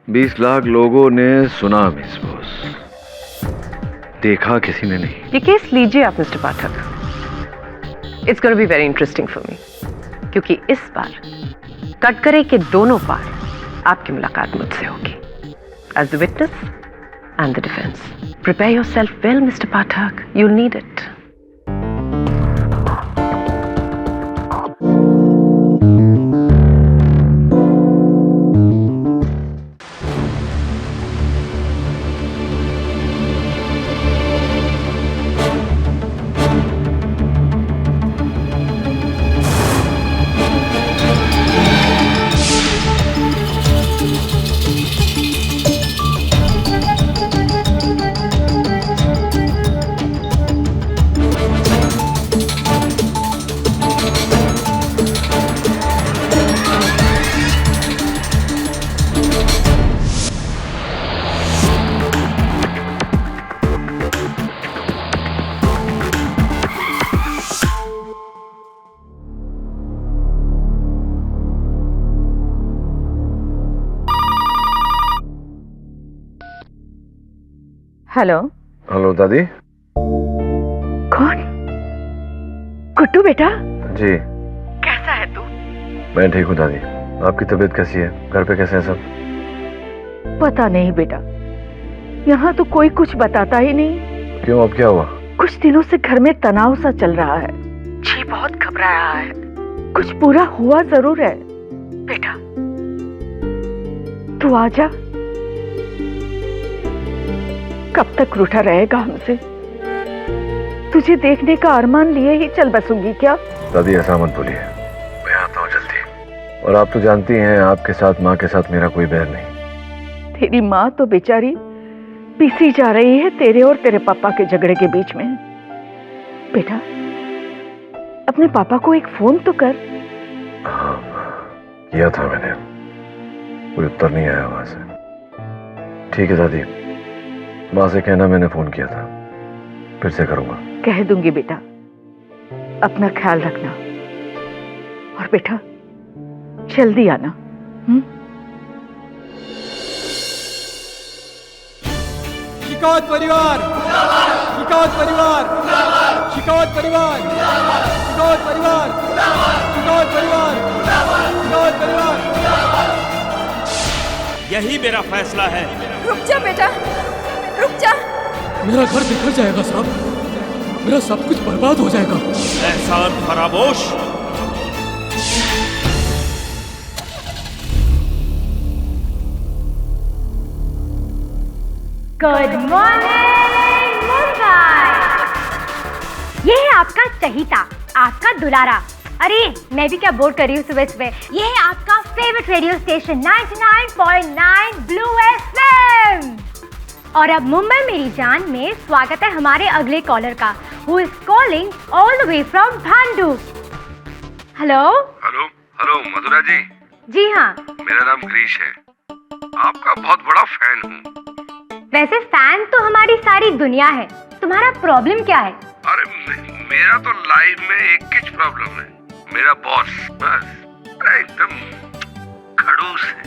20 लाख लोगों ने सुना मिस बॉस, देखा किसी ने नहीं। ये केस लीजिए आप mister Pathak. It's gonna be very interesting for me, क्योंकि इस बार कटघरे के दोनों पार आपकी मुलाकात मुझसे होगी, as the witness and the defence. Prepare yourself well mister Pathak, you'll need it. Hello. Hello दादी। कौन? गुड्डू बेटा। जी। कैसा है तू? मैं ठीक हूँ दादी, आपकी तबीयत कैसी है? घर पे कैसे हैं सब? पता नहीं बेटा, यहाँ तो कोई कुछ बताता ही नहीं। क्यों, अब क्या हुआ? कुछ दिनों से घर में तनाव सा चल रहा है। जी बहुत घबरा रहा है। कुछ पूरा हुआ जरूर है। बेटा तू आजा। कब तक रूठा रहेगा हमसे? तुझे देखने का अरमान लिए ही चल बसूंगी क्या? दादी ऐसा मत बोलिए, मैं आता हूँ जल्दी। और आप तो जानती हैं, आपके साथ माँ के साथ मेरा कोई बैर नहीं। तेरी माँ तो बेचारी पीसी जा रही है तेरे और तेरे पापा के झगड़े के बीच में। बेटा अपने पापा को एक फोन तो कर। हाँ किया था मैंने, कोई उत्तर नहीं आया वहां से। ठीक है दादी, माँ से कहना मैंने फोन किया था, फिर से करूंगा। कह दूंगी बेटा, अपना ख्याल रखना। और बेटा जल्दी आना। शिकावत परिवार, शिकावत परिवार, शिकावत परिवार, शिकावत परिवार, शिकावत परिवार, शिकावत परिवार। यही मेरा फैसला है। रुक जा बेटा, रुक जा। मेरा घर बिखर जाएगा साहब, मेरा सब कुछ बर्बाद हो जाएगा। एहसान फरामोश। Good morning Mumbai. ये है आपका चहीता, आपका दुलारा। अरे मैं भी क्या बोर कर रही हूँ सुबह सुबह। ये है आपका favourite radio station 99.9 blue FM. और अब मुंबई मेरी जान में स्वागत है हमारे अगले कॉलर का, who is calling all the way from Bhandup. Hello hello hello Madhura ji. जी हाँ, मेरा नाम ग्रीश है, आपका बहुत बड़ा फैन हूँ। वैसे फैन तो हमारी सारी दुनिया है, तुम्हारा प्रॉब्लम क्या है? अरे मेरा तो लाइफ में एक ही प्रॉब्लम है, मेरा बॉस बस एकदम खड़ूस है।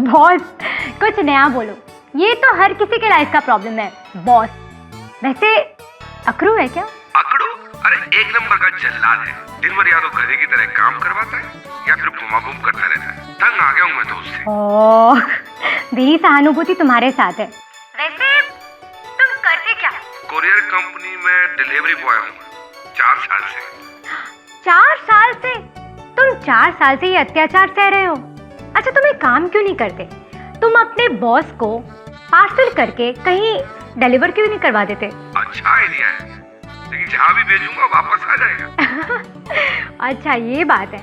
बॉस, कुछ नया बोलो। ये तो हर किसी के लाइफ का प्रॉब्लम है, बॉस। वैसे अकड़ू है क्या? अकड़ू? अरे एक नंबर का जल्लाद है, दिन भर या तो गधे की तरह काम करवाता है या फिर घुमा घूम करता रहता है। तंग आ गया हूँ मैं तो उससे। ओह, मेरी सहानुभूति तुम्हारे साथ है। वैसे तुम करते क्या? कोरियर कंपनी में डिलीवरी बॉय हूँ 4 साल से। 4 साल से? तुम 4 साल से ये अत्याचार सह रहे हो। अच्छा तुम एक काम क्यों नहीं करते? तुम अपने बॉस को पार्सल करके कहीं डिलीवर क्यों नहीं करवा देते? अच्छा आइडिया है, लेकिन जहाँ भी भेजूंगा वापस आ जाएगा। अच्छा ये बात है,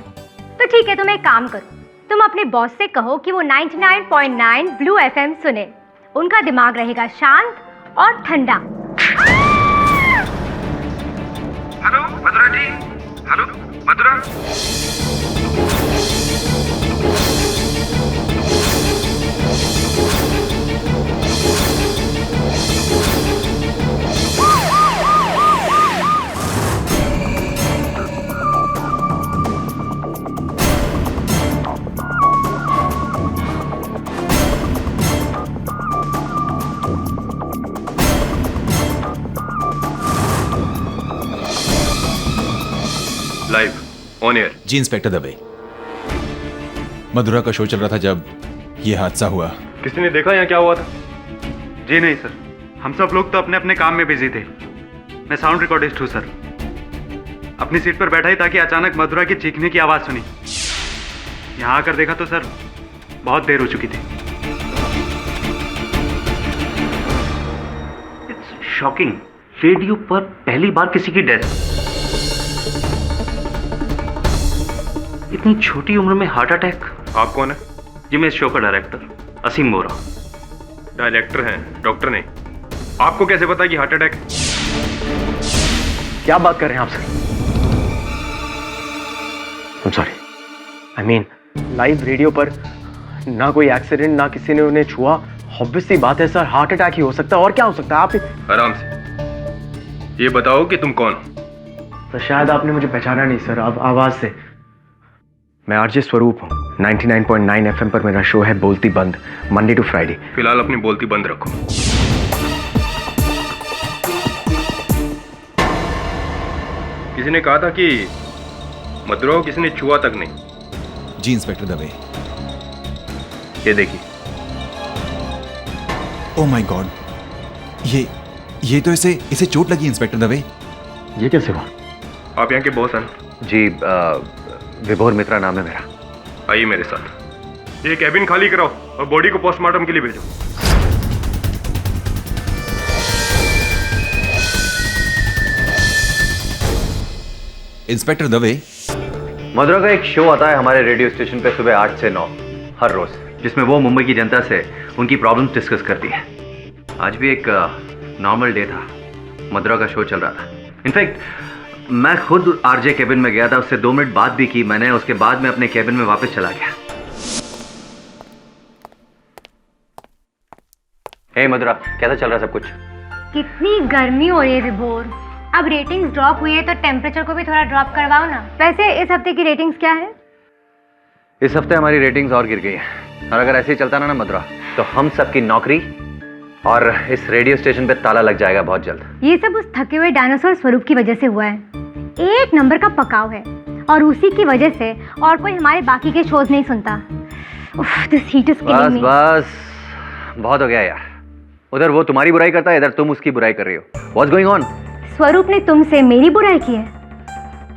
तो ठीक है, तुम एक काम करो, तुम अपने बॉस से कहो कि वो 99.9 ब्लू एफएम सुने। उनका दिमाग रहेगा शांत और ठंडा। Hello Madhura ji, hello Madhura. On air. जी इंस्पेक्टर दवे, मधुरा का शो चल रहा था जब ये हादसा हुआ। किसी ने देखा यहाँ क्या हुआ था? जी नहीं सर, हम सब लोग तो अपने अपने काम में बिजी थे। मैं साउंड रिकॉर्डिस्ट हूँ सर। अपनी सीट पर बैठा ही था कि अचानक मधुरा की चीखने की आवाज़ सुनी। यहाँ आकर देखा तो सर बहुत देर हो चुकी थी। इट्स शॉकिंग, रेडियो पर पहली बार किसी की डेथ। इतनी छोटी उम्र में हार्ट अटैक। आप कौन है? जी मैं इस शो का डायरेक्टर असीम बोरा। डायरेक्टर हैं, डॉक्टर नहीं। आपको कैसे पता कि हार्ट अटैक? क्या बात कर रहे हैं आप sir? I'm sorry. I mean, live radio पर ना कोई एक्सीडेंट, ना किसी ने उन्हें छुआ। ऑब्वियसली बात है सर, हार्ट अटैक ही हो सकता है, और क्या हो सकता है? आप आराम से ये बताओ कि तुम कौन हो? तो शायद आपने मुझे पहचाना नहीं सर, अब आवाज से। मैं आरजे स्वरूप हूँ। 99.9 FM पर मेरा शो है बोलती बंद, मंडे टू फ्राइडे। फिलहाल अपनी बोलती बंद रखो। किसी ने कहा था कि मधुरा को किसी ने छुआ तक नहीं। जी इंस्पेक्टर दवे। ये देखिए। ओह माय गॉड, ये तो इसे चोट लगी इंस्पेक्टर दवे। ये कैसे हुआ? आप यहाँ के बॉस हैं? जी विभोर मित्रा नाम है मेरा। आइए मेरे साथ। ये कैबिन खाली कराओ और बॉडी को पोस्टमार्टम के लिए भेजो। इंस्पेक्टर दवे, मधुरा का एक शो आता है हमारे रेडियो स्टेशन पे सुबह 8 से 9 हर रोज, जिसमें वो मुंबई की जनता से उनकी प्रॉब्लम्स डिस्कस करती है। आज भी एक नॉर्मल डे था, मधुरा का शो चल रहा था। इनफैक्ट मैं खुद आरजे केबिन में गया था, उससे 2 मिनट बात भी की मैंने। उसके बाद मैं अपने केबिन में वापस चला गया। हे मधुरा, कैसा चल रहा सब कुछ? कितनी गर्मी हो रही है विभोर। अब रेटिंग्स ड्रॉप हुई है तो टेम्परेचर को भी थोड़ा ड्रॉप करवाओ ना। वैसे इस हफ्ते की रेटिंग्स क्या है? इस हफ्ते हमारी रेटिंग्स और गिर गई है, और अगर ऐसे ही चलता ना मधुरा, तो हम सबकी नौकरी और इस रेडियो स्टेशन पे ताला लग जाएगा बहुत जल्द। ये सब उस थके हुए डायनासोर स्वरूप की वजह से हुआ है। 1 नंबर का पकाव है, और उसी की वजह से और कोई हमारे बाकी के शोज नहीं सुनता। उफ, दिस हीट इज किलिंग मी। बस बहुत हो गया यार। उधर वो तुम्हारी बुराई करता है, इधर तुम उसकी बुराई कर रही हो। What's going on? स्वरूप ने तुमसे मेरी बुराई की है।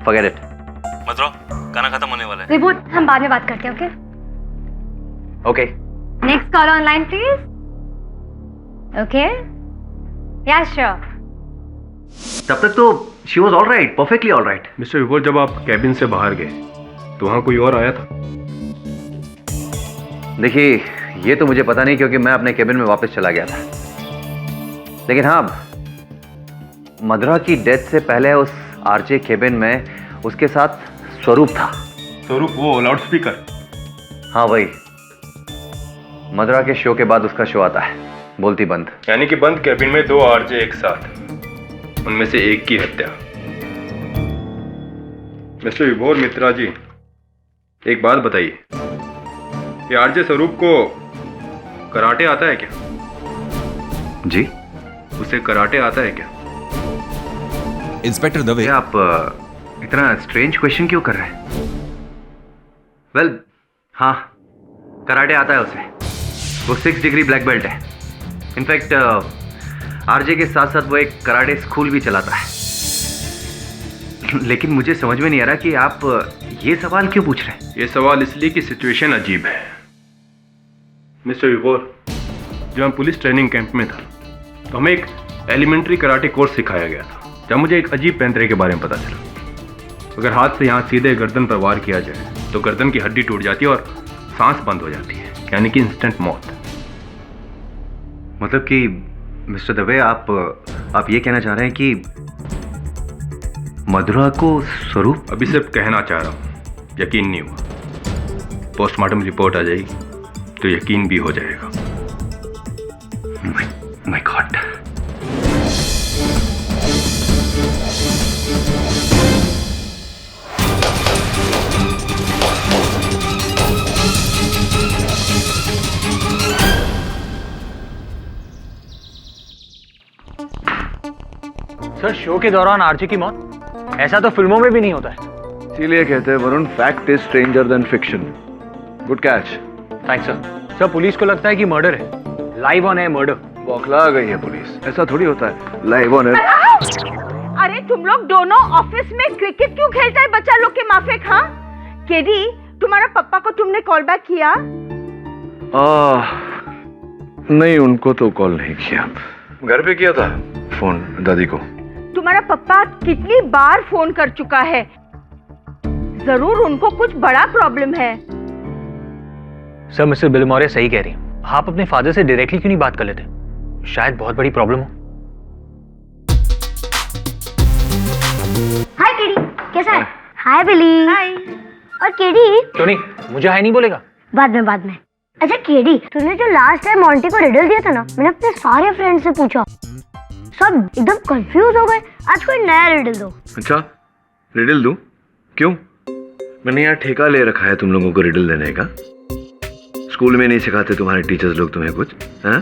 Forget it. मधुरा, खाना खत्म होने वाला है। विभोर, हम बाद में बात करते हैं। Okay okay. Next call online please. Okay, या श्योर। तब तक तो she was alright, perfectly alright. Mister विभोर, जब आप कैबिन से बाहर गए तो वहां कोई और आया था? देखिए, ये तो मुझे पता नहीं, क्योंकि मैं अपने केबिन में वापस चला गया था। लेकिन हाँ, मधुरा की डेथ से पहले उस आरजे केबिन में उसके साथ स्वरूप था। स्वरूप वो लाउड स्पीकर? हाँ वही। मधुरा के शो के बाद उसका शो आता है बोलती बंद। यानी कि बंद कैबिन में 2 आरजे एक साथ, उनमें से एक की हत्या। मिस्टर विभोर मित्रा जी, एक बात बताइए, ये आरजे स्वरूप को कराटे आता है क्या? जी? उसे कराटे आता है क्या? इंस्पेक्टर दवे, आप इतना स्ट्रेंज क्वेश्चन क्यों कर रहे हैं? वेल, हाँ, कराटे आता है उसे। वो 6 डिग्री ब्लैक बेल्ट है। इनफैक्ट आरजे के साथ साथ वो एक कराटे स्कूल भी चलाता है। लेकिन मुझे समझ में नहीं आ रहा कि आप ये सवाल क्यों पूछ रहे हैं। ये सवाल इसलिए कि सिचुएशन अजीब है। मिस्टर विभोर, जब मैं पुलिस ट्रेनिंग कैंप में था तो हमें एक एलिमेंट्री कराटे कोर्स सिखाया गया था, जब मुझे एक अजीब पैंतरे के बारे में पता चला। अगर हाथ से यहाँ सीधे गर्दन पर वार किया जाए तो गर्दन की हड्डी टूट जाती है और सांस बंद हो जाती है, यानी कि इंस्टेंट मौत। मतलब कि मिस्टर दवे, आप ये कहना चाह रहे हैं कि मधुरा को स्वरूप? अभी सिर्फ कहना चाह रहा हूँ, यकीन नहीं हुआ। पोस्टमार्टम रिपोर्ट आ जाएगी तो यकीन भी हो जाएगा। My God. सर, शो के दौरान आरजे की मौत? ऐसा तो फिल्मों में भी नहीं होता है। इसीलिए कहते हैं Varun, fact is stranger then fiction. Good catch. Thanks sir. Sir police को लगता है कि मर्डर है, लाइव ऑन है मर्डर। बौखला गई है पुलिस, ऐसा थोड़ी होता है। लाइव ऑन है। अरे तुम लोग दोनों ऑफिस में क्रिकेट क्यों खेलता है बच्चा लोग के माफिक? हाँ केडी, तुम्हारा पापा को तुमने कॉल बैक किया? नहीं, उनको तो कॉल नहीं किया। घर पे किया था फोन दादी को। तुम्हारा पापा कितनी बार फोन कर चुका है, जरूर उनको कुछ बड़ा प्रॉब्लम है। सर मिस्टर बिलमोरे सही कह रही हैं। आप अपने फादर से डायरेक्टली क्यों नहीं बात कर लेते? शायद बहुत बड़ी प्रॉब्लम हो। हाय केडी, कैसा है? हाय बिली। हाय। और केडी? टोनी, मुझे हाय नहीं बोलेगा? बाद में। अच्छा केडी, तूने जो लास्ट टाइम मॉन्टी को रिडल दिया था ना, मैंने अपने सारे फ्रेंड से पूछा, सब एकदम कंफ्यूज हो गए। आज कोई नया रिडल दो। अच्छा रिडल दूं? क्यों? मैंने यहाँ ठेका ले रखा है तुम लोगों को रिडल देने का। स्कूल में नहीं सिखाते तुम्हारे टीचर्स लोग तुम्हें कुछ? हैं?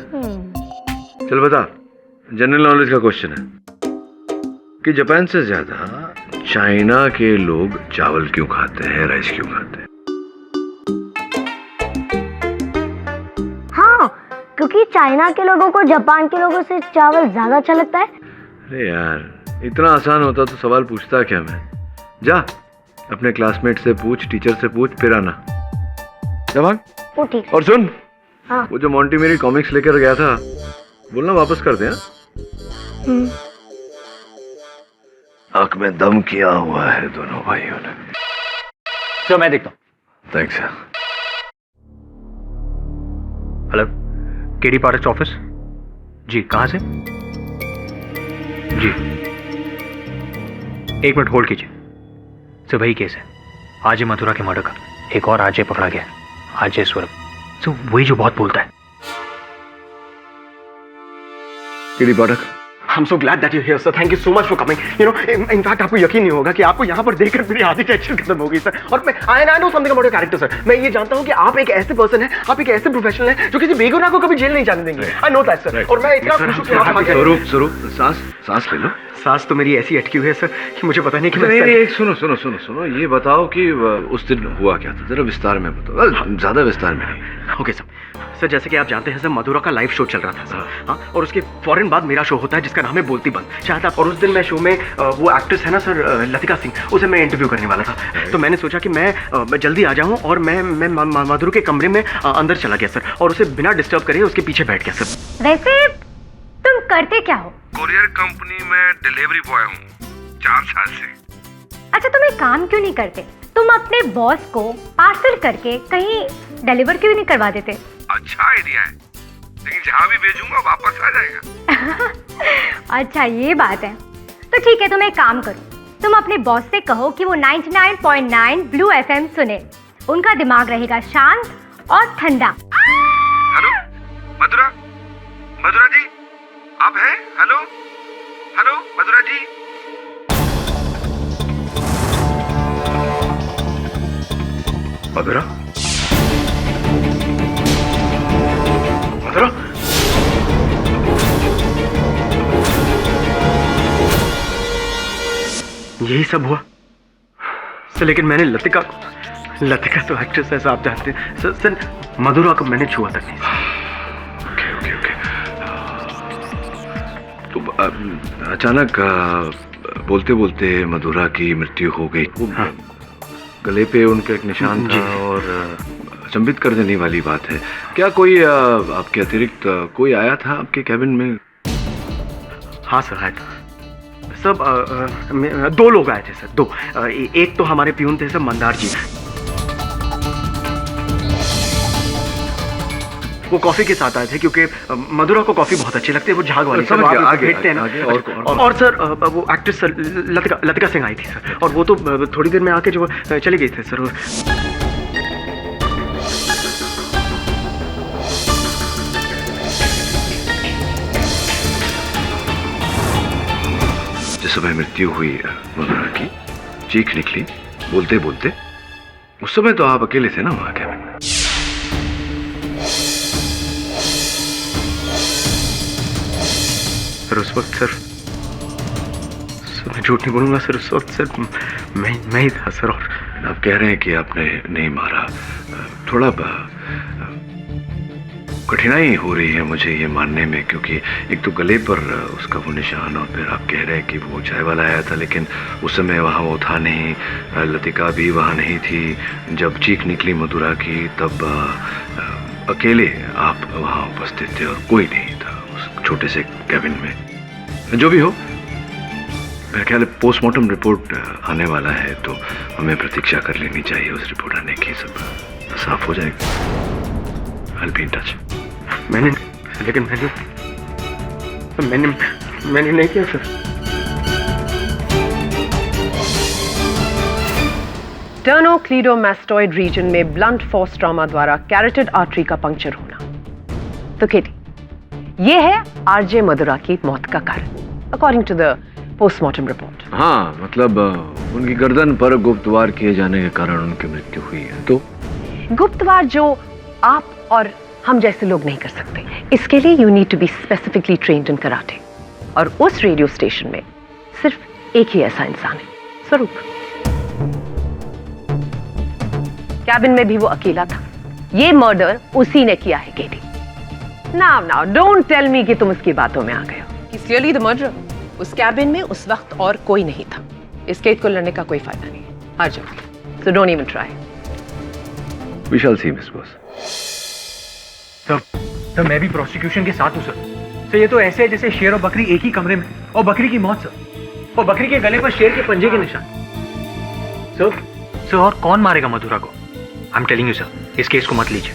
चल बता, जनरल नॉलेज का क्वेश्चन है कि जापान से ज्यादा चाइना के लोग चावल क्यों खाते हैं, राइस क्यों खाते हैं? हाँ, क्योंकि चाइना के लोगों को जापान के लोगों से चावल ज्यादा अच्छा लगता है। अरे यार, इतना आसान होता तो सवाल पूछता क्या मैं? जा अपने क्लासमेट से पूछ, टीचर से पूछ, फिर आना। जा भाग। ठीक। और सुन, हाँ। वो जो मोंटी मेरी कॉमिक्स लेकर गया था, बोलना वापस कर दे। आंख में दम किया हुआ है दोनों भाइयों ने। सर मैं देखता हूँ। थैंक्स। हेलो, केडी पारक्स ऑफिस? जी, कहाँ से? जी, एक मिनट होल्ड कीजिए। सर वही केस है, आजय मथुरा के मर्डर का। एक और आजय पकड़ा गया, आजय स्वरूप। सर वही जो बहुत बोलता है। KD Pathak, I'm so glad that you're here, sir. Thank you so much for coming. You know, in fact, आपको यकीन नहीं होगा कि आपको यहाँ पर देखकर मेरी आधी टेंशन खत्म हो गई सर। और मैं I know something about your character, sir. मैं ये जानता हूँ कि आप एक ऐसे पर्सन हैं, आप एक ऐसे प्रोफेशनल हैं जो किसी बेगुनाह को कभी जेल नहीं जाने देंगे। I know that, sir. और मैं इतना खुश हूँ कि आप आ गए। स्वरूप, सांस ले लो। सांस तो मेरी ऐसी अटकी हुई है सर कि मुझे पता नहीं कि नहीं, सुनो, ये बताओ कि उस दिन हुआ क्या था, जरा विस्तार में बताओ। ज्यादा विस्तार में नहीं। ओके सर, जैसे कि आप जानते हैं सर, मधुरा का लाइव शो चल रहा था सर। हाँ, और उसके फौरन बाद मेरा शो होता है जिसका नाम है बोलती बंद, शायद आप। और उस दिन मैं शो में वो एक्ट्रेस है ना सर, लतिका सिंह, उसे मैं इंटरव्यू करने वाला था। तो मैंने सोचा कि मैं जल्दी आ जाऊं और मैं मधुरा के कमरे में अंदर चला गया सर, और उसे बिना डिस्टर्ब करे उसके पीछे बैठ गया सर। वैसे तुम करते क्या हो? कोरियर कंपनी में डिलीवरी बॉय हूँ 4 साल से। अच्छा, तुम एक काम क्यों नहीं करते? तुम अपने बॉस को पार्सल करके कहीं डिलीवर क्यों नहीं करवा देते? अच्छा आइडिया है, लेकिन जहाँ भी भेजूंगा वापस आ जाएगा। अच्छा ये बात है, तो ठीक है, तुम एक काम करो, तुम अपने बॉस से कहो कि वो 99.9 ब्लू FM सुने। उनका दिमाग रहेगा शांत और ठंडा। हेलो मधुरा जी, आप हैं? हेलो मधुरा जी। मधुरा, यही सब हुआ सर। लेकिन मैंने लतिका तो एक्ट्रेस है, आप जानते हैं सर। मधुरा को मैंने छुआ तक नहीं। ओके। तो अचानक बोलते बोलते मधुरा की मृत्यु हो गई। हाँ। गले पे उनका एक निशान था और अचंभित कर देने वाली बात है। क्या कोई आपके अतिरिक्त कोई आया था आपके कैबिन में? हाँ सर, आया था सब। 2 लोग आए थे सर, 2। एक तो हमारे प्यून थे सर, मंदार जी। वो कॉफी के साथ आए थे क्योंकि मधुरा को कॉफी बहुत अच्छी लगती है। वो झाग वाली सर, भेजते हैं ना। और सर वो एक्ट्रेस सर लतिका सिंह आई थी सर, और वो तो थोड़ी देर में आके जो चले गए थे सर। जिस समय मृत्यु हुई मधुरा की, चीख निकली बोलते बोलते, उस समय तो आप अकेले थे ना वहां कैबिन में? सर उस वक्त सर मैं झूठ नहीं बोलूंगा सर, उस वक्त सर मैं ही था सर। और आप कह रहे हैं कि आपने नहीं मारा, थोड़ा कठिनाई हो रही है मुझे ये मानने में, क्योंकि एक तो गले पर उसका वो निशान, और फिर आप कह रहे हैं कि वो चाय वाला आया था, लेकिन उस समय वहाँ वो था नहीं, लतिका भी वहाँ नहीं थी। जब चीख निकली मधुरा की तब अकेले आप वहाँ उपस्थित थे और कोई नहीं था उस छोटे से कैबिन में। जो भी हो, मेरा ख्याल है पोस्टमार्टम रिपोर्ट आने वाला है, तो हमें प्रतीक्षा कर लेनी चाहिए उस रिपोर्ट आने की, सब साफ हो जाएगा। I'll be in touch. मैंने नहीं किया सर। टर्नोक्लीडोमास्टॉइड रीजन में ब्लंट फोर्स ट्रॉमा द्वारा कैरोटिड आर्टरी का पंक्चर होना। तो केटी, ये है आरजे मधुरा की मौत का कारण according to the postmortem report. हाँ, मतलब उनकी गर्दन पर गुप्तवार किए जाने के कारण उनकी मृत्यु हुई है। तो गुप्तवार जो आप और हम जैसे लोग नहीं कर सकते, इसके लिए you need to be specifically trained in karate, और उस रेडियो स्टेशन में सिर्फ एक ही ऐसा इंसान है, स्वरूप। कैबिन में भी वो अकेला था। ये मर्डर उसी ने किया है केटी। नाउ डोंट टेल मी कि तुम उसकी बातों में आ गए हो। He's clearly the murderer. उस कैबिन में उस वक्त और कोई नहीं था। इस केस को लड़ने का कोई फायदा नहीं है, हार जाओगे। So don't even try. We shall see, Miss Boss. Sir मैं भी प्रोसिक्यूशन के साथ हूँ सर। ये तो ऐसे है जैसे शेर और बकरी एक ही कमरे में, और बकरी की मौत सर, और बकरी के गले पर शेर के पंजे के निशान। सर और कौन मारेगा मधुरा को? I am telling you sir, इस केस को मत लीजिए।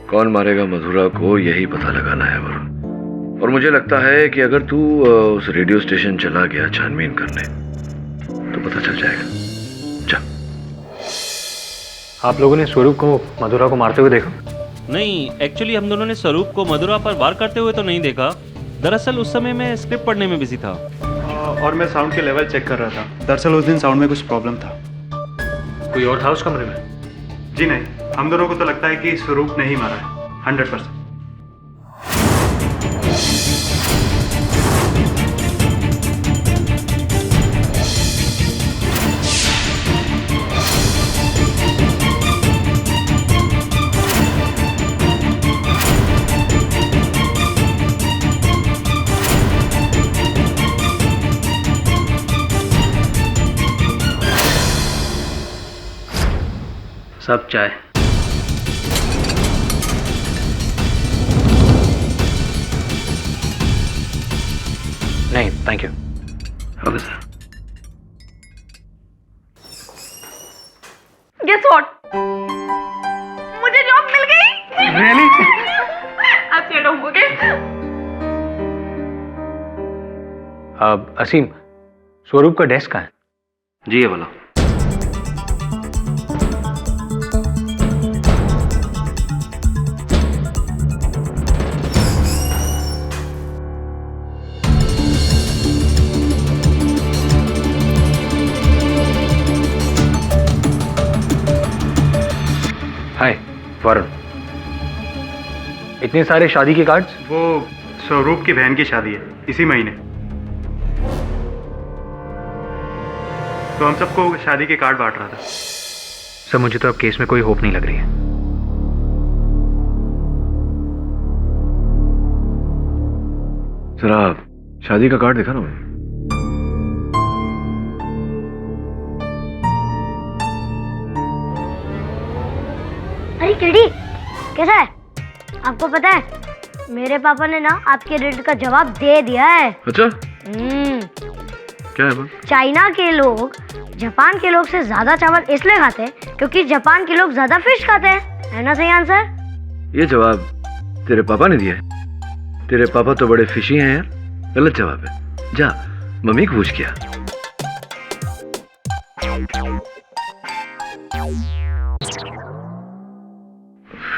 कौन मारेगा मधुरा को यही पता लगाना है वरुण, और मुझे लगता है कि अगर तू उस रेडियो स्टेशन चला गया छानबीन करने तो पता चल जाएगा। जा। आप लोगों ने स्वरूप को मधुरा को मारते हुए देखा? नहीं, एक्चुअली हम दोनों ने स्वरूप को मधुरा पर वार करते हुए तो नहीं देखा। दरअसल उस समय मैं स्क्रिप्ट पढ़ने में बिजी था। और मैं साउंड के लेवल चेक कर रहा था। दरअसल उस दिन साउंड में कुछ प्रॉब्लम था। कोई और था उस कमरे में? जी नहीं, हम दोनों को तो लगता है कि स्वरूप ने ही मारा है, 100%। सब चाय। नहीं, thank you. Okay sir. Guess what? मुझे जॉब मिल गई। Really? आप चलो होगे। अब असीम, स्वरूप का डेस्क कहाँ है? जी ये वाला। हाय वरुण, इतने सारे शादी के कार्ड्स? वो स्वरूप की बहन की शादी है इसी महीने, तो हम सबको शादी के कार्ड बांट रहा था। सर मुझे तो अब केस में कोई होप नहीं लग रही है। जरा शादी का कार्ड दिखा ना मुझे। अरे केडी, कैसा है? आपको पता है मेरे पापा ने ना आपके रिडल का जवाब दे दिया है। अच्छा, क्या है बोल? चाइना के लोग जापान के लोग से ज्यादा चावल इसलिए खाते हैं क्योंकि जापान के लोग ज्यादा फिश खाते हैं। है ना सही आंसर? ये जवाब तेरे पापा ने दिया है? तेरे पापा तो बड़े फिशी हैं यार। गलत जवाब है। जा मम्मी को पूछ किया।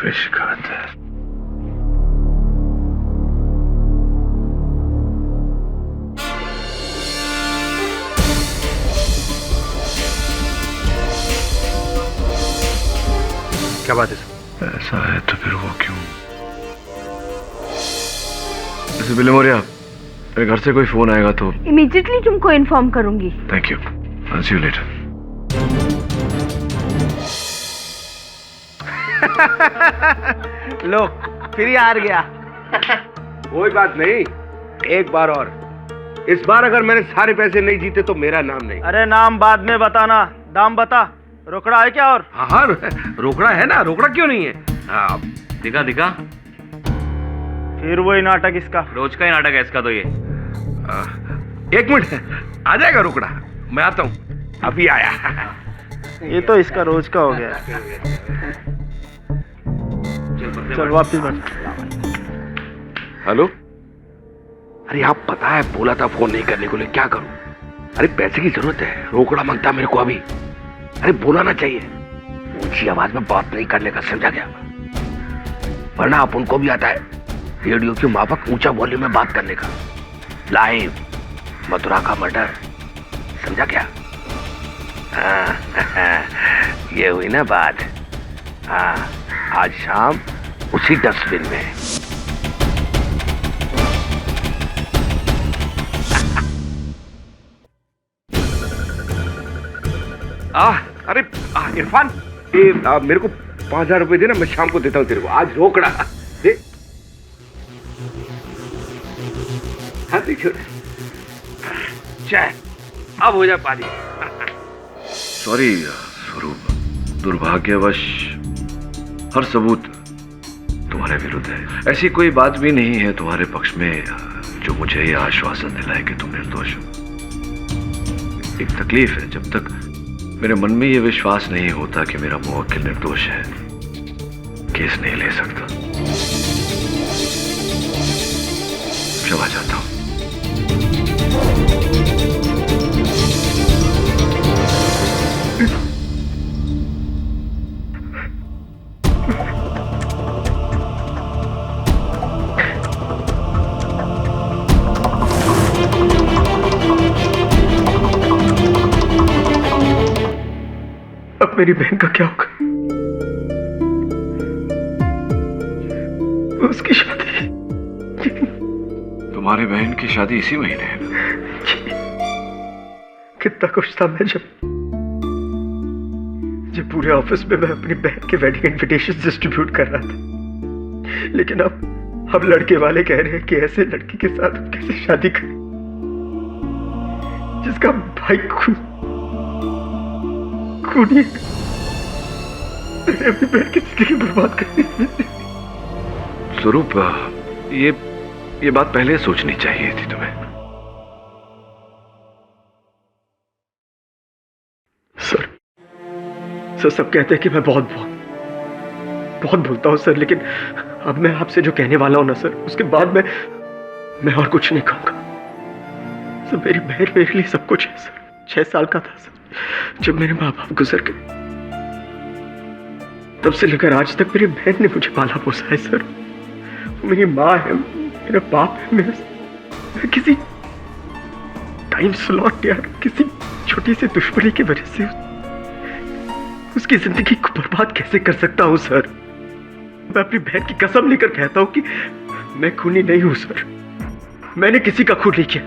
फिश खाता है। क्या बात है सर? ऐसा है तो फिर वो क्यों? बिले मोरिया, मेरे घर से कोई फोन आएगा तो इमीडिएटली तुमको इन्फॉर्म करूंगी। Thank you. I'll see you later. लो फिर हार गया। कोई बात नहीं, एक बार और। इस बार अगर मैंने सारे पैसे नहीं जीते तो मेरा नाम नहीं। अरे नाम बाद में बताना, दाम बता। रोकड़ा है क्या? और हाँ रोकड़ा है ना, रोकड़ा क्यों नहीं है? हाँ दिखा दिखा। फिर वही नाटक इसका, रोज का ही नाटक है इसका तो ये। एक मिनट, आ जाएगा रोकड़ा, मैं आता हूँ, अभी आया। ये तो इसका रोज का हो गया। चल वापिस बैठ। हेलो, अरे आप पता है बोला था फोन नहीं करने को, क्या करूं? अरे पैसे की जरूरत है, रोकड़ा मांगता मेरे को अभी। अरे बोला ना चाहिए, ऊंची आवाज में बात नहीं करने का, समझा क्या? वरना आप उनको भी आता है रेडियो की माफक ऊंचा वॉल्यूम में बात करने का। लाइव मथुरा का मर्डर, समझा क्या? ये हुई ना बात। हाँ, आज शाम उसी डस्टबिन में। अरे इरफान, ये मेरे को 5,000 रुपए देना, मैं शाम को देता हूँ तेरे को। आज रोकड़ा दे। हाँ देखो, चाय अब हो जा पानी। सॉरी स्वरूप, दुर्भाग्यवश हर सबूत तुम्हारे विरुद्ध है। ऐसी कोई बात भी नहीं है तुम्हारे पक्ष में जो मुझे यह आश्वासन दिलाए कि तुम निर्दोष हो। एक तकलीफ है, जब तक मेरे मन में यह विश्वास नहीं होता कि मेरा मुवक्किल निर्दोष है, केस नहीं ले सकता। क्षमा चाहता हूं। अब मेरी बहन का क्या होगा? उसकी शादी, तुम्हारी बहन की शादी इसी महीने है ना? कितना खुश था मैं जब पूरे ऑफिस में मैं अपनी बहन के वेडिंग इनविटेशन डिस्ट्रीब्यूट कर रहा था। लेकिन अब लड़के वाले कह रहे हैं कि ऐसे लड़की के साथ हम कैसे शादी करें जिसका भाई खूनी है। मैंने अपनी बहन की जिंदगी बर्बाद कर दी। स्वरूप, ये बात पहले सोचनी चाहिए थी तुम्हें। सर सब कहते हैं कि मैं बहुत बोलता हूं सर, लेकिन अब मैं आपसे जो कहने वाला हूं ना सर, उसके बाद मैं और कुछ नहीं कहूंगा। सर मेरी बहन मेरे लिए सब कुछ है सर। 6 साल का था सर जब मेरे माँ बाप गुजर गए। तब से लेकर आज तक मेरी बहन ने मुझे पाला पोसा है सर। वो मेरी माँ है, मेरा बाप है। मैं किसी टाइम स्लॉट या किसी छोटी सी दुश्मनी की वजह से उसकी जिंदगी को बर्बाद कैसे कर सकता हूं सर? मैं अपनी बहन की कसम लेकर कहता हूं कि मैं खूनी नहीं हूं सर। मैंने किसी का खून नहीं किया।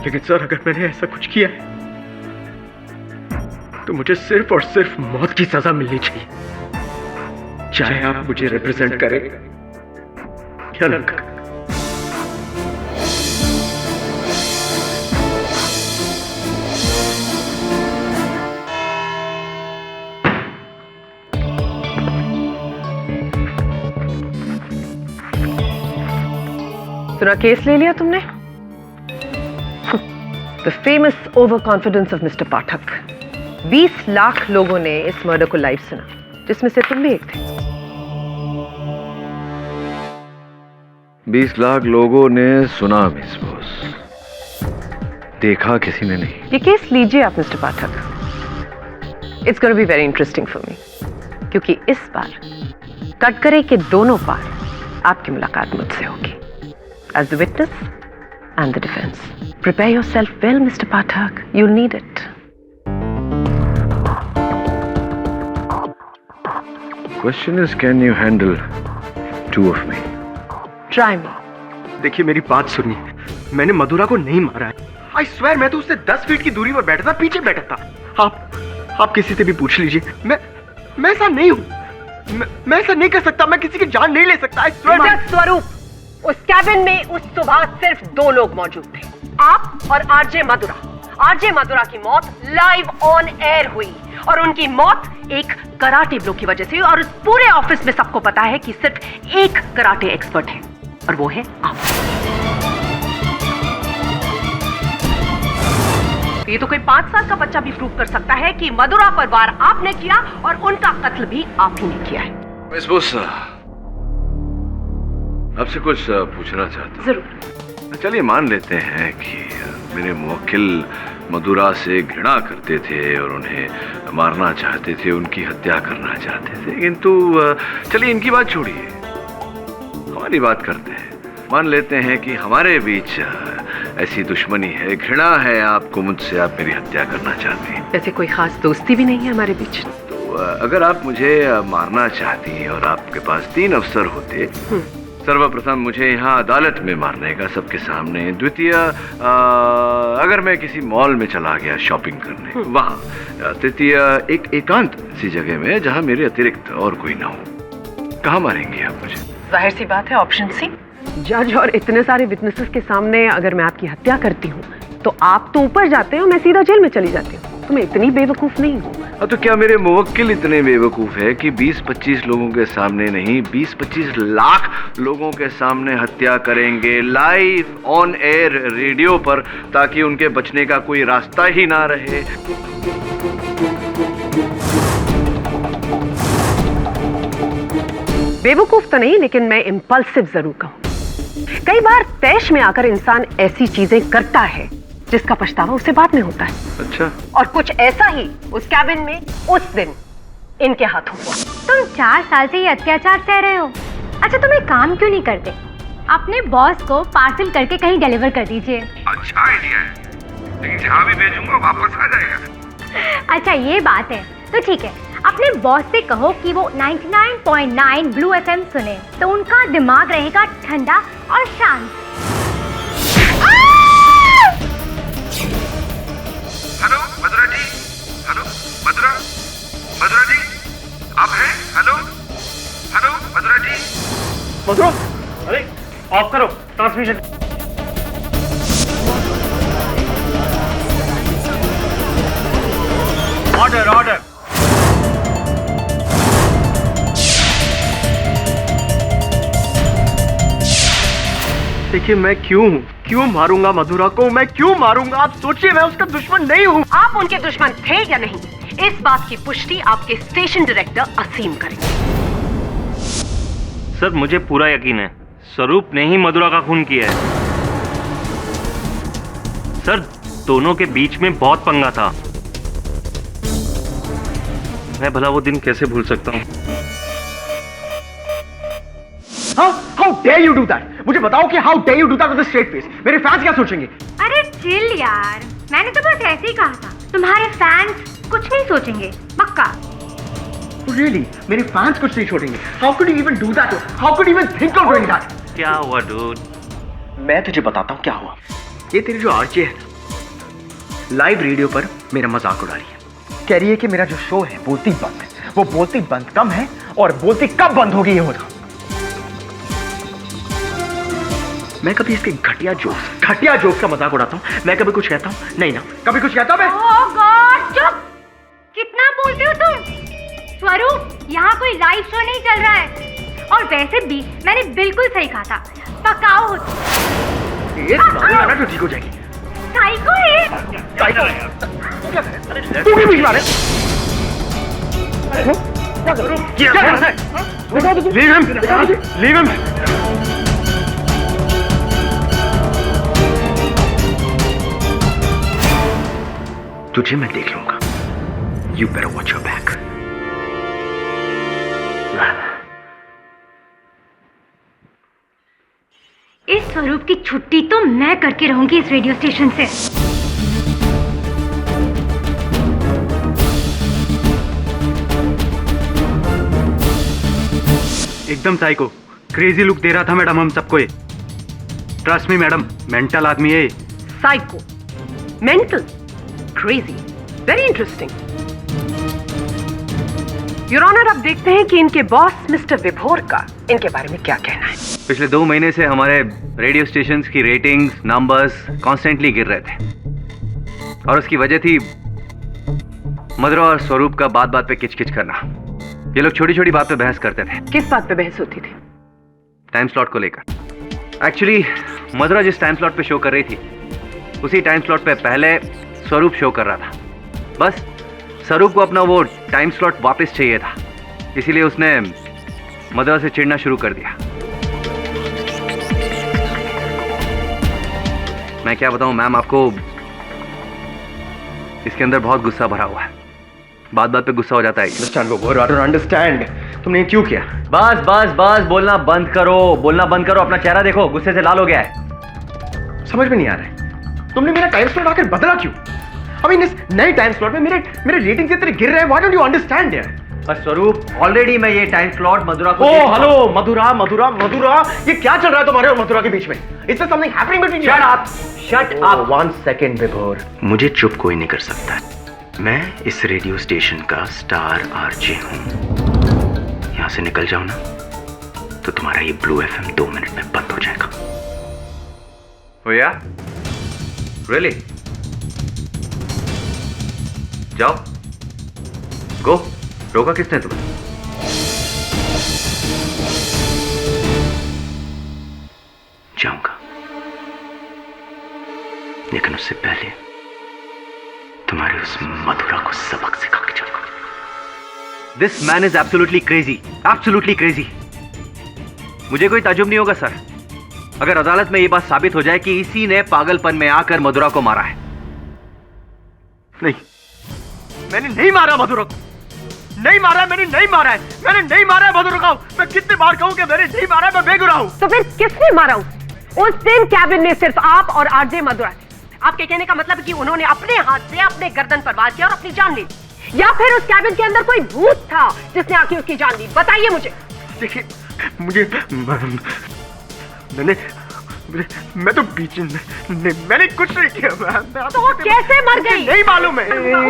लेकिन सर अगर मैंने ऐसा कुछ किया है तो मुझे सिर्फ और सिर्फ मौत की सजा मिलनी चाहिए, चाहे आप मुझे रिप्रेजेंट करें या न करें। पूरा केस ले लिया तुमने? The famous over confidence of mister Pathak. 20 lakh लोगों ने इस मर्डर को लाइव सुना, जिसमें से तुम भी एक थे। 20 लाख लोगों ने सुना मिस बॉस, देखा किसी ने नहीं। ये केस लीजिए आप mister Pathak. It's gonna be very interesting for me, क्योंकि इस बार कटघरे के दोनों पार आपकी मुलाकात मुझसे होगी, as the witness and the defense. Prepare yourself well, Mr. Pathak. You'll need it. Question is, can you handle two of me? Try me. देखिए मेरी बात सुनिए, मैंने मधुरा को नहीं मारा है। आई स्वेयर मैं तो उससे 10 फीट की दूरी पर बैठा था, पीछे बैठा था। आप किसी से भी पूछ लीजिए, मैं ऐसा नहीं हूं। मैं ऐसा नहीं कर सकता, मैं किसी की जान नहीं ले सकता। I swear. स्वरूप, उस कैबिन में उस सुबह सिर्फ 2 लोग मौजूद थे, आप और आरजे मधुरा। आरजे मधुरा की मौत लाइव ऑन एयर हुई और उनकी मौत एक कराटे ब्लो की वजह से हुई। और उस पूरे ऑफिस में सबको पता है कि सिर्फ एक कराटे एक्सपर्ट है और वो है आप। ये तो कोई 5 साल का बच्चा भी प्रूव कर सकता है कि मधुरा पर वार आपने किया और उनका कत्ल भी आप ही ने किया है। मिस बोस, आपसे कुछ पूछना चाहता हूँ। जरूर। चलिए मान लेते हैं कि मेरे मुवक्किल मधुरा से घृणा करते थे और उन्हें मारना चाहते थे, उनकी हत्या करना चाहते थे, किंतु चलिए इनकी बात छोड़िए, हमारी बात करते हैं। मान लेते हैं कि हमारे बीच ऐसी दुश्मनी है, घृणा है आपको मुझसे, आप मेरी हत्या करना चाहती हैं। वैसे कोई खास दोस्ती भी नहीं है हमारे बीच। तो अगर आप मुझे मारना चाहती और आपके पास 3 अवसर होते, सर्वप्रथम मुझे यहाँ अदालत में मारने का सबके सामने, द्वितीय अगर मैं किसी मॉल में चला गया शॉपिंग करने वहाँ, तृतीय एक एकांत सी जगह में जहाँ मेरे अतिरिक्त और कोई ना हो। कहाँ मारेंगे आप मुझे? जाहिर सी बात है ऑप्शन सी। जज और इतने सारे विटनेसेस के सामने अगर मैं आपकी हत्या करती हूँ तो आप तो ऊपर जाते हो, मैं सीधा जेल में चली जाती हूँ। तो मैं इतनी बेवकूफ नहीं हूँ। तो क्या मेरे मुवक्किल इतने बेवकूफ है कि 20-25 लोगों के सामने नहीं, 20-25 लाख लोगों के सामने हत्या करेंगे लाइव ऑन एयर रेडियो पर, ताकि उनके बचने का कोई रास्ता ही ना रहे? बेवकूफ तो नहीं, लेकिन मैं इम्पल्सिव जरूर कहूँ। कई बार तैश में आकर इंसान ऐसी चीजें करता है जिसका पछतावा उसे बाद में होता है। अच्छा। और कुछ ऐसा ही उस कैबिन में उस दिन इनके हाथों हुआ। तुम 4 साल से ये अत्याचार सह रहे हो। अच्छा तुम एक काम क्यों नहीं करते, अपने बॉस को पार्सल करके कहीं डिलीवर कर दीजिए। अच्छा आइडिया है, लेकिन जहाँ भी भेजूंगा वापस आ जाएगा। अच्छा ये बात है, तो ठीक है, अपने बॉस से कहो कि वो 99.9 ब्लू FM सुने, तो उनका दिमाग रहेगा ठंडा और शांत। हेलो मधुरा जी, हेलो मधुरा, मधुरा जी आप हैं? हेलो हेलो मधुरा जी। मधुरा, अरे ऑफ करो ट्रांसमिशन। Order order. देखिए मैं क्यों मारूंगा मधुरा को, मैं क्यों मारूंगा? आप सोचिए, मैं उसका दुश्मन नहीं हूँ। आप उनके दुश्मन थे या नहीं, इस बात की पुष्टि आपके स्टेशन डायरेक्टर असीम करेंगे। सर मुझे पूरा यकीन है स्वरूप ने ही मधुरा का खून किया है। सर दोनों के बीच में बहुत पंगा था, मैं भला वो दिन कैसे भूल सकता हूँ। How dare you do that? मुझे बताओ कि how dare you do that with a straight face? मेरे फैंस क्या सोचेंगे? अरे चिल यार, मैंने तो बस ऐसे ही कहा था, तुम्हारे फैंस कुछ नहीं सोचेंगे पक्का। Really? मेरे फैंस कुछ नहीं छोड़ेंगे? How could you even do that? How could you even think of doing that? क्या हुआ डूड? मैं तुझे बताता हूँ क्या हुआ। ये तेरी जो आरजे है लाइव रेडियो पर मेरा मजाक उड़ा रही है, कह रही है कि मेरा जो शो है बोलती बंद, वो बोलती बंद कम है और बोलती कब बंद होगी ये होगा। मैं कभी इसके घटिया जोक्स का मजाक उड़ाता हूँ? मैं कभी कुछ कहता हूँ? नहीं ना, कभी कुछ कहता हूँ मैं? ओह गॉड, चुप! कितना बोलते हो तुम? स्वरूप, यहाँ कोई लाइव शो नहीं चल रहा है। और वैसे भी मैंने बिल्कुल सही कहा था, पकाओ हो ये ना तो ठीक हो जाएगी। साइको है। तू भी बीच में आ रहा है? Leave him. तुझे मैं देख लूंगा। You better watch your back. इस स्वरूप की छुट्टी तो मैं करके रहूंगी इस रेडियो स्टेशन से। एकदम साइको, क्रेजी लुक दे रहा था मैडम हम सबको ये। ट्रस्ट मी मैडम, मेंटल आदमी है। Psycho, mental, crazy, very interesting. Your honour, अब देखते हैं कि इनके बॉस मिस्टर विभोर का इनके बारे में क्या कहना है। पिछले 2 महीने से हमारे रेडियो स्टेशंस की रेटिंग्स, नंबर्स कॉन्स्टेंटली गिर रहे थे और उसकी वजह थी मधुरा और स्वरूप का बात बात पे किचकिच करना। ये लोग छोटी छोटी बात पे बहस करते थे। किस बात पे बहस होती थी? टाइम स्लॉट को लेकर। एक्चुअली मधुरा जिस टाइम स्लॉट पे शो कर रही थी उसी टाइम स्लॉट पे पहले स्वरूप शो कर रहा था। बस स्वरूप को अपना वो टाइम स्लॉट वापस चाहिए था, इसीलिए उसने मधुरा से चिढ़ना शुरू कर दिया। मैं क्या बताऊं मैम आपको, इसके अंदर बहुत गुस्सा भरा हुआ है। बात बात पे गुस्सा हो जाता है। अंडरस्टैंड तुमने क्यों किया? बस बस बस बोलना बंद करो, बोलना बंद करो। अपना चेहरा देखो, गुस्से से लाल हो गया है। समझ में नहीं आ रहा है, तुमने मेरा टाइम स्लॉट आकर बदला क्यों? अभी इस नए टाइम स्लॉट में मेरे रेटिंग इतने गिर रहे हैं। व्हाई डोंट यू अंडरस्टैंड यार? पर स्वरूप, ऑलरेडी मैं ये टाइम स्लॉट मधुरा को हेलो मधुरा, ये क्या चल रहा है तुम्हारे और मधुरा के बीच में? Is there something happening between you? Shut up. 1 second Vibhor, मुझे चुप कोई नहीं कर सकता। मैं इस रेडियो स्टेशन का स्टार आरजे हूं। यहां से निकल जाओ ना तो तुम्हारा ये ब्लू एफएम 2 मिनट में बंद हो जाएगा। Oh yeah? Really? जाओ, गो। रोका किसने तुम्हें? जाऊंगा, लेकिन उससे पहले तुम्हारे उस मधुरा को सबक सिखा के जाऊंगा। This man is absolutely crazy, absolutely crazy. मुझे कोई ताजुब नहीं होगा सर, अगर अदालत में यह बात साबित हो जाए कि इसी ने पागलपन में आकर मधुरा को मारा है। नहीं, मैंने नहीं मारा मधुरा को। नहीं मारा है, मैंने नहीं मारा है मधुरा को। मैं कितनी बार कहूं कि मैंने नहीं मारा है, मैं बेगुनाह हूं। तो फिर किसने मारा? उस दिन कैबिन में सिर्फ आप और आरजे मधुरा थे। आपके कहने का मतलब है कि उन्होंने अपने हाथ से अपने गर्दन पर वार किया और अपनी जान ली, या फिर उस कैबिन के अंदर कोई भूत था जिसने आके उसकी जान ली? बताइए मुझे। देखिए, मैं तो बीच में मैंने कुछ नहीं किया। तो कैसे मर गई? नहीं मालूम है।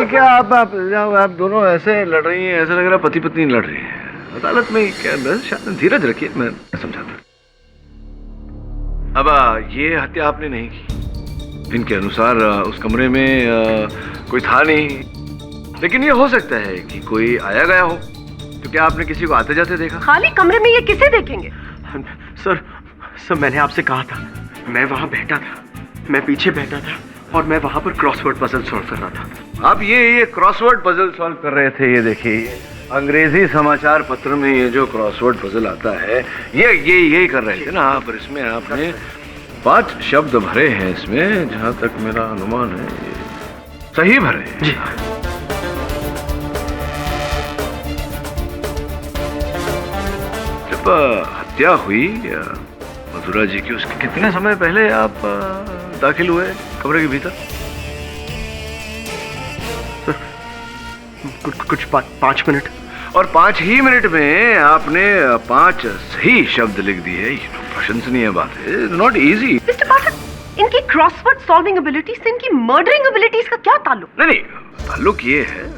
क्या आप दोनों ऐसे लड़ रही हैं? ऐसा लग रहा है पति पत्नी लड़ रही हैं अदालत में। क्या धीरज रखिए, मैं समझाता। अब ये हत्या आपने नहीं की, इनके अनुसार उस कमरे में कोई था नहीं, लेकिन ये हो सकता है कि कोई आया गया हो। तो क्या आपने किसी को आते जाते देखा? खाली कमरे में ये किसे देखेंगे? सर मैंने आपसे कहा था, मैं वहां बैठा था, मैं पीछे बैठा था और मैं वहां पर क्रॉसवर्ड पजल सॉल्व कर रहा था। आप ये क्रॉसवर्ड पजल सॉल्व कर रहे थे। ये देखिए, अंग्रेजी समाचार पत्र में ये जो क्रॉसवर्ड पजल आता है, ये कर रहे थे ना आप। और इसमें आपने 5 शब्द भरे हैं इसमें, जहां तक मेरा अनुमान है ये सही भरे हैं। जी। जब हत्या हुई मधुरा जी की, उसके कितने समय पहले आप दाखिल हुए कमरे के भीतर? कुछ 5 मिनट। और 5 ही मिनट में आपने 5 सही शब्द लिख दिए। प्रशंसनीय बात है, नॉट इजी। मिस्टर पाठक, इनकी क्रॉसवर्ड सॉल्विंग एबिलिटीज से इनकी मर्डरिंग एबिलिटीज का क्या ताल्लुक? नहीं, ताल्लुक ये है,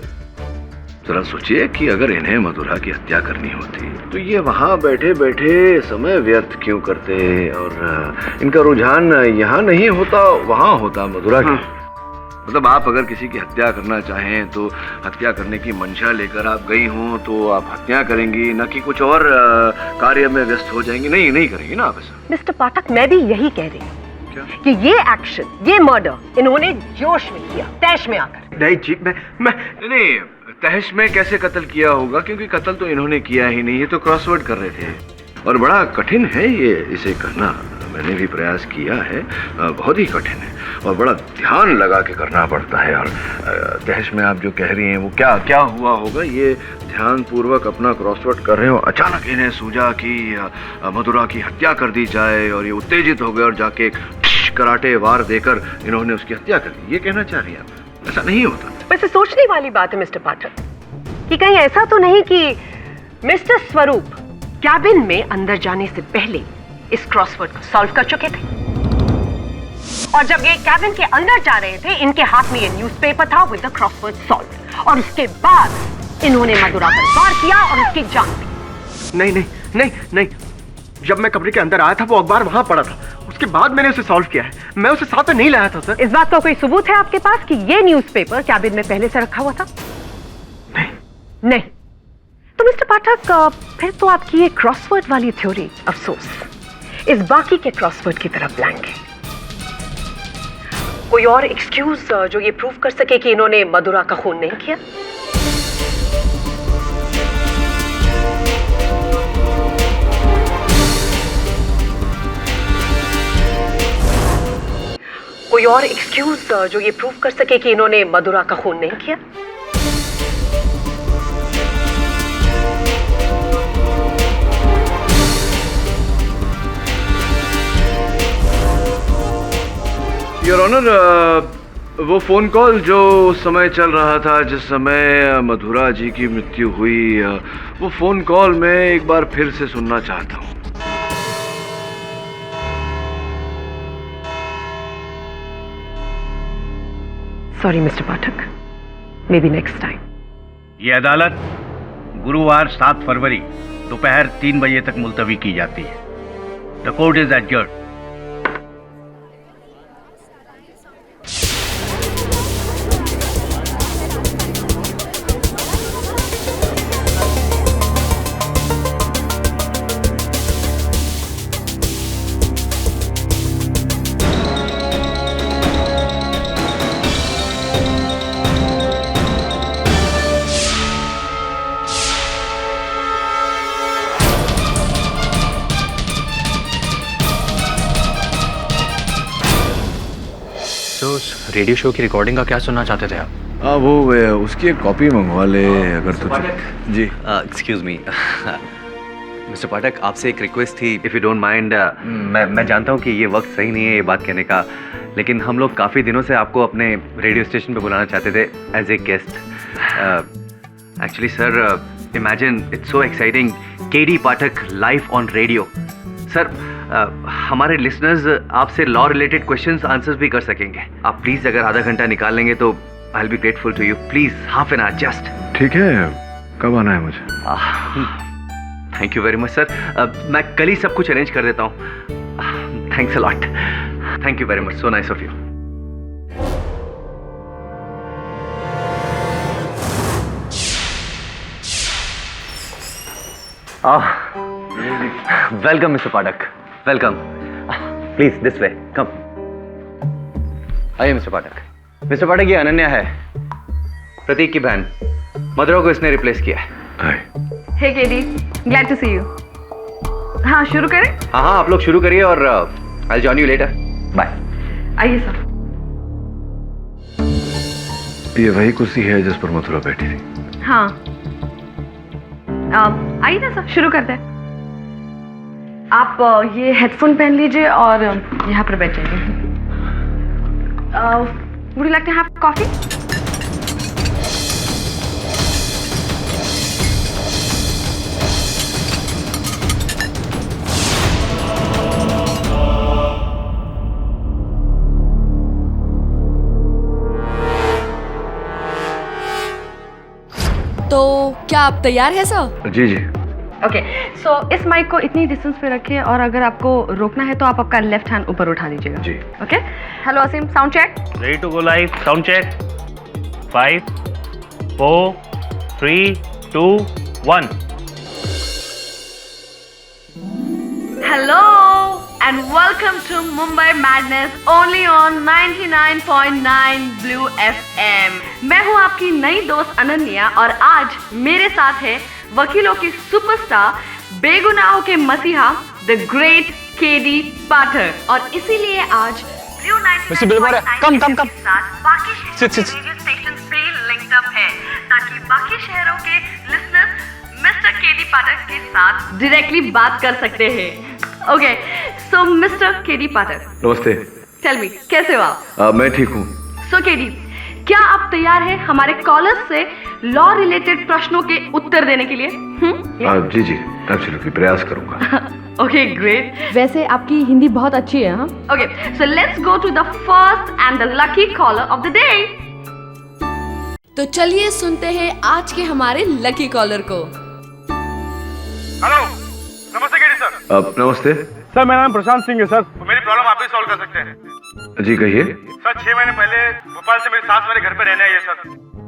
जरा सोचिए कि अगर इन्हें मधुरा की हत्या करनी होती तो ये वहां बैठे बैठे समय व्यर्थ क्यों करते, और इनका रुझान यहाँ नहीं होता, वहां होता मधुरा की। मतलब आप अगर किसी की हत्या करना चाहें तो हत्या करने की मंशा लेकर आप गई हों तो आप हत्या करेंगी, न कि कुछ और कार्य में व्यस्त हो जाएंगी। नहीं करेंगी ना आप ऐसा। मिस्टर पाठक, मैं भी यही कह रही हूँ कि ये एक्शन, ये मर्डर इन्होंने जोश में किया, तैश में आकर। नहीं जी, मैं नहीं, तहश में कैसे कत्ल किया होगा, क्योंकि कत्ल तो इन्होंने किया ही नहीं। ये तो क्रॉसवर्ड कर रहे थे और बड़ा कठिन है ये, इसे करना। मैंने भी प्रयास किया है, बहुत ही कठिन है और बड़ा ध्यान लगा के करना पड़ता है। और तहश में आप जो कह रही हैं वो क्या हुआ होगा, ये ध्यान पूर्वक अपना क्रॉसवर्ड कर रहे हो, अचानक इन्हें सूझा कि मधुरा की हत्या कर दी जाए और ये उत्तेजित हो गए और जाके कराटे वार देकर इन्होंने उसकी हत्या कर दी। ये कहना चाह रही हैं आप? ऐसा नहीं होता। वैसे सोचने वाली बात है मिस्टर पाठक कि कहीं ऐसा तो नहीं कि मिस्टर स्वरूप कैबिन में अंदर जाने से पहले इस क्रॉसवर्ड को सॉल्व कर चुके थे? और जब ये कैबिन के अंदर जा रहे थे इनके हाथ में ये न्यूज़पेपर था विद द क्रॉसवर्ड सॉल्व, और उसके बाद इन्होंने मधुरा पर वार किया और उसकी जान दी। नहीं नहीं नहीं नहीं, जब मैं कमरे के अंदर आया था वो अखबार वहां पड़ा था, उसके बाद मैंने उसे सॉल्व किया है। मैं उसे साथ में नहीं लाया था सर। इस बात का कोई सबूत है आपके पास कि ये न्यूज़पेपर कैबिन में पहले से रखा हुआ था? नहीं। तो मिस्टर पाठक, फिर तो आपकी ये क्रॉसवर्ड वाली थ्योरी अफसोस इस बाकी के क्रॉसवर्ड की तरफ ब्लैंक है। कोई और एक्सक्यूज जो ये प्रूव कर सके कि इन्होंने मधुरा का खून नहीं किया? कोई और एक्सक्यूज जो ये प्रूव कर सके कि इन्होंने मधुरा का खून नहीं किया? योर ऑनर, वो फोन कॉल जो उस समय चल रहा था जिस समय मधुरा जी की मृत्यु हुई, वो फोन कॉल मैं एक बार फिर से सुनना चाहता हूँ। Sorry mister Pathak, may be next time. ये अदालत गुरुवार 7 फरवरी दोपहर 3 बजे तक मुलतवी की जाती है। The court is adjourned. Radio show की रिकॉर्डिंग का क्या सुनना चाहते थे आप? हाँ, वो उसकी एक कॉपी मंगवा ले अगर तुझे। जी एक्सक्यूज मी मिस्टर पाठक, आपसे एक रिक्वेस्ट थी, इफ़ यू डोंट माइंड। मैं जानता हूँ कि ये वक्त सही नहीं है ये बात कहने का, लेकिन हम लोग काफ़ी दिनों से आपको अपने रेडियो स्टेशन पे बुलाना चाहते थे as a guest. Actually sir, imagine it's so exciting, KD Pathak live on radio. Sir, हमारे लिसनर्स आपसे लॉ रिलेटेड क्वेश्चंस आंसर्स भी कर सकेंगे। आप प्लीज़ अगर आधा घंटा निकाल लेंगे तो I will be grateful to you. Please half an hour just. ठीक है, कब आना है मुझे? Thank you very much sir. मैं कल ही सब कुछ अरेंज कर देता हूँ। Thanks a lot. Thank you very much, so nice of you. Welcome mister Pathak, welcome. Please this way, come. आइए मिस्टर पाठक। मिस्टर पाठक, ये अनन्या है, प्रतीक की बहन। मधुरा को इसने रिप्लेस किया है। Hey KD, glad to see you. हाँ, शुरू करें? हाँ, आप लोग शुरू करिए और I join you later. Bye. आइए सर। ये वही कुर्सी है जिस पर मथुरा बैठी थी? हाँ, आइए ना सर, शुरू करते हैं। आप ये हेडफोन पहन लीजिए और यहाँ पर बैठ जाइए। Would you like to have coffee? तो क्या आप तैयार हैं सर? जी जी। ओके, सो इस माइक को इतनी डिस्टेंस पे रखिए और अगर आपको रोकना है तो आप आपका लेफ्ट हैंड ऊपर उठा लीजिएगा। जी। Okay, hello Aseem, sound check. Ready to go live, sound check. 5 4 3 2 1। Hello and welcome to Mumbai madness only on 99.9 blue FM। मैं हूँ आपकी नई दोस्त अनन्या और आज मेरे साथ है वकीलों की सुपरस्टार, बेगुनाहों के मसीहा, द ग्रेट केडी पाठक। और इसीलिए आज ब्लू 99.9 के साथ बाकी रेडियो स्टेशन पे लिंक्ड अप है ताकि बाकी शहरों के लिसनर्स मिस्टर केडी पाठक के साथ डायरेक्टली बात कर सकते हैं। Okay, so mister KD Pathak, नमस्ते। टेल मी, कैसे हो आप? मैं ठीक हूँ। सो केडी, क्या आप तैयार हैं हमारे कॉलर्स से लॉ रिलेटेड प्रश्नों के उत्तर देने के लिए? जी जी एब्सोल्युटली प्रयास करूंगा। Okay great. वैसे आपकी हिंदी बहुत अच्छी है। हाँ okay so let's go to the first and the lucky caller of the day. तो चलिए सुनते हैं आज के हमारे लकी कॉलर को। हेलो, नमस्ते केडी सर। नमस्ते सर, मेरा नाम प्रशांत सिंह है सर। तो मेरी प्रॉब्लम आप ही सॉल्व कर सकते हैं। जी कहिए। सर 6 महीने पहले भोपाल से मेरी सास मेरे घर पे रहने आई है सर,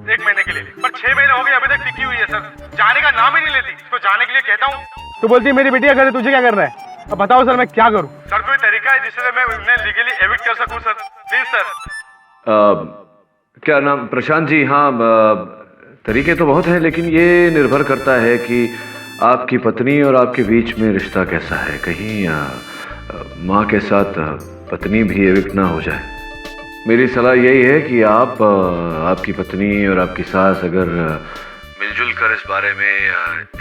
1 महीने के लिए। पर 6 महीने हो गए अभी तक टिकी हुई है सर, जाने का नाम ही नहीं लेती। उसको जाने के लिए कहता हूँ तो बोलती है मेरी बिटिया घर है, तुझे क्या करना है। अब बताओ सर मैं क्या करूँ। सर कोई तरीका है जिससे मैं उन्हें लीगली एविक्ट कर सकूँ सर, प्लीज सर। क्या नाम? प्रशांत जी। हाँ तरीके तो बहुत हैं, लेकिन ये निर्भर करता है कि आपकी पत्नी और आपके बीच में रिश्ता कैसा है। कहीं माँ के साथ पत्नी भी एविक्ट ना हो जाए। मेरी सलाह यही है कि आप आपकी पत्नी और आपकी सास अगर मिलजुल कर इस बारे में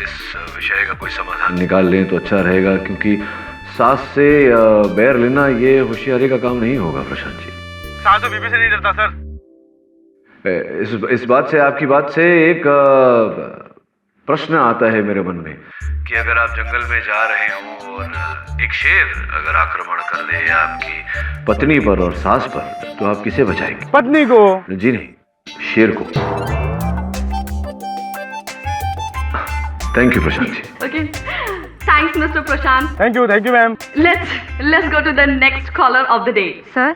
इस विषय का कोई समाधान निकाल लें तो अच्छा रहेगा, क्योंकि सास से बैर लेना ये होशियारी का काम नहीं होगा प्रशांत जी। सास तो बीबी से नहीं डरता सर। इस बात से, आपकी बात से एक प्रश्न आता है मेरे मन में कि अगर आप जंगल में जा रहे हो और एक शेर अगर आक्रमण कर ले आपकी पत्नी पर और सास पर, तो आप किसे बचाएंगे? पत्नी को? जी नहीं, शेर को। Thank you Prashant ji. Okay thanks mister Prashant. Thank you ma'am. Let's go to the next caller of the day. Sir,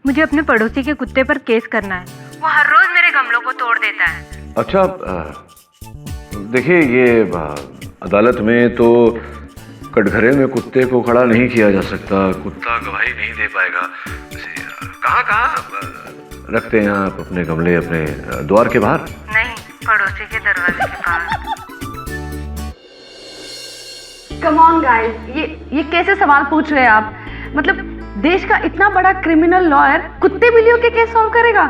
मुझे अपने पड़ोसी के कुत्ते पर केस करना है। वो हर रोज मेरे गमलों को तोड़ देता है। अच्छा देखिए, ये अदालत में तो कटघरे में कुत्ते को खड़ा नहीं किया जा सकता, कुत्ता गवाही नहीं दे पाएगा। कहाँ रखते हैं आप अपने गमले? अपने द्वार के बाहर? नहीं, पड़ोसी के दरवाजे के पास। कम ऑन गाइस, ये कैसे सवाल पूछ रहे हैं आप? मतलब देश का इतना बड़ा क्रिमिनल लॉयर कुत्ते बिल्लियों के केस सॉल्व करेगा?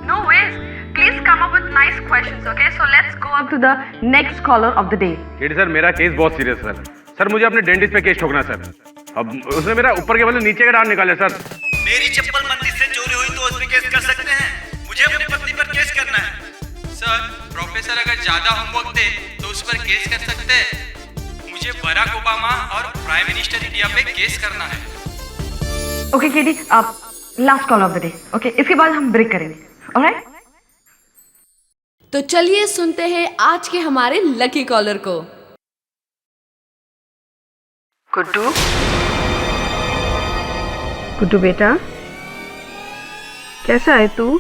No ways. Please come up with nice questions. Okay so let's go up to the next caller of the day. KD sir, मेरा केस बहुत सीरियस है सर। मुझे अपने डेंटिस्ट पे केस ठोकना सर। अब उसने मेरा ऊपर के बदले नीचे का डाल निकाले सर। मेरी चप्पल मंदिर से चोरी हुई तो उस पे केस कर सकते हैं। मुझे अपनी पत्नी पर केस करना है। सर, प्रोफेसर अगर ज्यादा होमवर्क दे तो उस पर केस कर सकते हैं। मुझे बराक ओबामा और प्राइम मिनिस्टर इंडिया पे केस करना है। ओके केडी, आप last call of the day. Okay, इसके बाद हम ब्रेक करेंगे। ऑलराइट? तो चलिए सुनते हैं आज के हमारे लकी कॉलर को। गुड्डू, गुड्डू बेटा, कैसा है तू?